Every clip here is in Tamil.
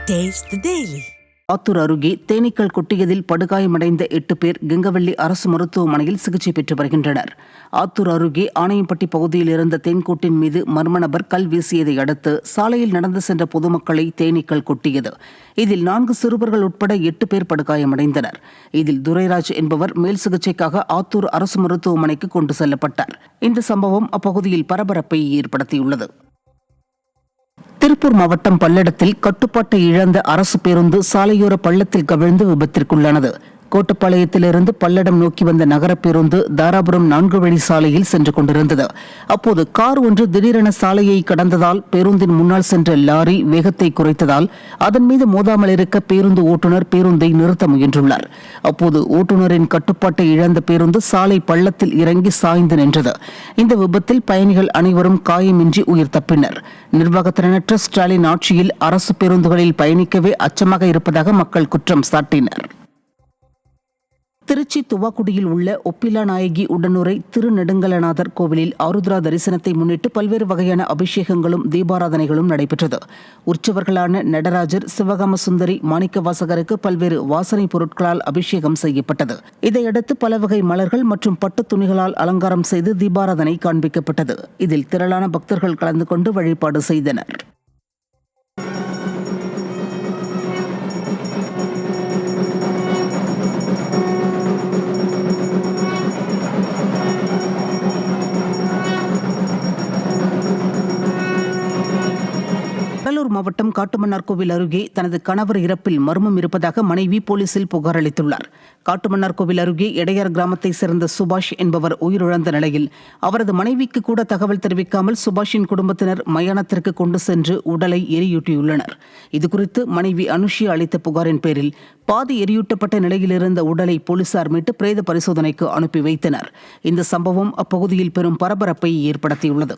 Taste the Daily. ஆத்தூர் அருகே தேனீக்கள் கொட்டியதில் படுகாயமடைந்த 8 பேர் கெங்கவள்ளி அரசு மருத்துவமனையில் சிகிச்சை பெற்று வருகின்றனர். ஆத்தூர் அருகே ஆணையம்பட்டி பகுதியில் இருந்த தேன்கூட்டின் மீது மர்ம நபர் கல் வீசியதை அடுத்து சாலையில் நடந்து சென்ற பொதுமக்களை தேனீக்கள் கொட்டியது. இதில் 4 சிறுவர்கள் உட்பட 8 பேர் படுகாயமடைந்தனர். இதில் துரைராஜ் என்பவர் மேல் சிகிச்சைக்காக ஆத்தூர் அரசு மருத்துவமனைக்கு கொண்டு செல்லப்பட்டார். இந்த சம்பவம் அப்பகுதியில் பரபரப்பை ஏற்படுத்தியுள்ளது. திருப்பூர் மாவட்டம் பல்லடத்தில் கட்டுப்பாட்டை இழந்த அரசு பேருந்து சாலையோர பள்ளத்தில் கவிழ்ந்து விபத்திற்குள்ளானது. கோட்டப்பாளையத்திலிருந்து பல்லடம் நோக்கி வந்த நகர பேருந்து தாராபுரம் 4 வழி சாலையில் சென்று கொண்டிருந்தது. அப்போது கார் ஒன்று திடீரென சாலையை கடந்ததால் பேருந்தின் முன்னால் சென்ற லாரி வேகத்தை குறைத்ததால் அதன் மீது மோதாமல் இருக்க பேருந்து ஓட்டுநர் பேருந்தை நிறுத்த முயன்றுள்ளார். அப்போது ஓட்டுநரின் கட்டுப்பாட்டை இழந்த பேருந்து சாலை பள்ளத்தில் இறங்கி சாய்ந்து நின்றது. இந்த விபத்தில் பயணிகள் அனைவரும் காயமின்றி உயிர் தப்பினர். நிர்வாகத்திறனற்ற ஸ்டாலின் ஆட்சியில் அரசு பேருந்துகளில் பயணிக்கவே அச்சமாக இருப்பதாக மக்கள் குற்றம் சாட்டினர். திருச்சி துவாக்குடியில் உள்ள ஒப்பிலா நாயகி உடனுரை திருநெடுங்கலநாதர் கோவிலில் ஆருத்ரா தரிசனத்தை முன்னிட்டு பல்வேறு வகையான அபிஷேகங்களும் தீபாராதனைகளும் நடைபெற்றது. உற்சவர்களான நடராஜர், சிவகாம சுந்தரி, மாணிக்கவாசகருக்கு பல்வேறு வாசனை பொருட்களால் அபிஷேகம் செய்யப்பட்டது. இதையடுத்து பல வகை மலர்கள் மற்றும் பட்டு துணிகளால் அலங்காரம் செய்து தீபாராதனை காண்பிக்கப்பட்டது. இதில் திரளான பக்தர்கள் கலந்து கொண்டு வழிபாடு செய்தனர். கடலூர் மாவட்டம் காட்டுமன்னார்கோவில் அருகே தனது கணவர் இறப்பில் மர்மம் இருப்பதாக மனைவி போலீசில் புகார் அளித்துள்ளார். காட்டுமன்னார்கோவில் அருகே எடையார் கிராமத்தை சேர்ந்த சுபாஷ் என்பவர் உயிரிழந்த நிலையில் அவரது மனைவிக்கு கூட தகவல் தெரிவிக்காமல் சுபாஷின் குடும்பத்தினர் மயானத்திற்கு கொண்டு சென்று உடலை எரியூட்டியுள்ளனர். இதுகுறித்து மனைவி அனுஷியா அளித்த புகாரின் பேரில் பாதி எரியூட்டப்பட்ட நிலையில் இருந்த உடலை போலீசார் மீட்டு பிரேத பரிசோதனைக்கு அனுப்பி வைத்தனர். இந்த சம்பவம் அப்பகுதியில் பெரும் பரபரப்பை ஏற்படுத்தியுள்ளது.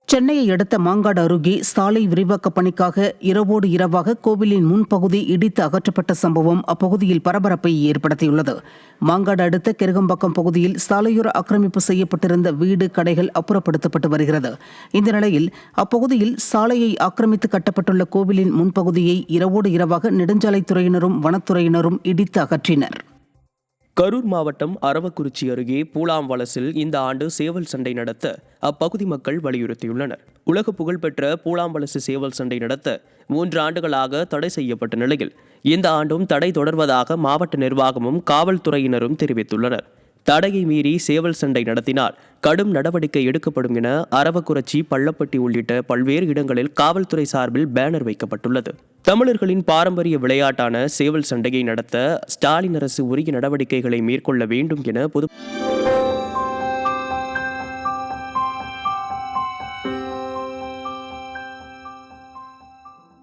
சென்னையை அடுத்த மாங்காடு அருகே சாலை விரிவாக்க பணிக்காக இரவோடு இரவாக கோவிலின் முன்பகுதி இடித்து அகற்றப்பட்ட சம்பவம் அப்பகுதியில் பரபரப்பை ஏற்படுத்தியுள்ளது. மாங்காடு அடுத்த கெருகம்பாக்கம் பகுதியில் சாலையோர ஆக்கிரமிப்பு செய்யப்பட்டிருந்த வீடு, கடைகள் அப்புறப்படுத்தப்பட்டு வருகிறது. இந்த நிலையில் அப்பகுதியில் சாலையை ஆக்கிரமித்து கட்டப்பட்டுள்ள கோவிலின் முன்பகுதியை இரவோடு இரவாக நெடுஞ்சாலைத்துறையினரும் வனத்துறையினரும் இடித்து அகற்றினர். கரூர் மாவட்டம் அரவக்குறிச்சி அருகே பூலாம்வலசில் இந்த ஆண்டு சேவல் சண்டை நடத்த அப்பகுதி மக்கள் வலியுறுத்தியுள்ளனர். உலக புகழ்பெற்ற பூலாம்வலசு சேவல் சண்டை நடத்த 3 ஆண்டுகளாக தடை செய்யப்பட்ட நிலையில் இந்த ஆண்டும் தடை தொடர்வதாக மாவட்ட நிர்வாகமும் காவல்துறையினரும் தெரிவித்துள்ளனர். தடையை மீறி சேவல் சண்டை நடத்தினால் கடும் நடவடிக்கை எடுக்கப்படும் என அரவக்குறிச்சி, பள்ளப்பட்டி உள்ளிட்ட பல்வேறு இடங்களில் காவல்துறை சார்பில் பேனர் வைக்கப்பட்டுள்ளது. தமிழர்களின் பாரம்பரிய விளையாட்டான சேவல் சண்டையை நடத்த ஸ்டாலின் அரசு உரிய நடவடிக்கைகளை மேற்கொள்ள வேண்டும் என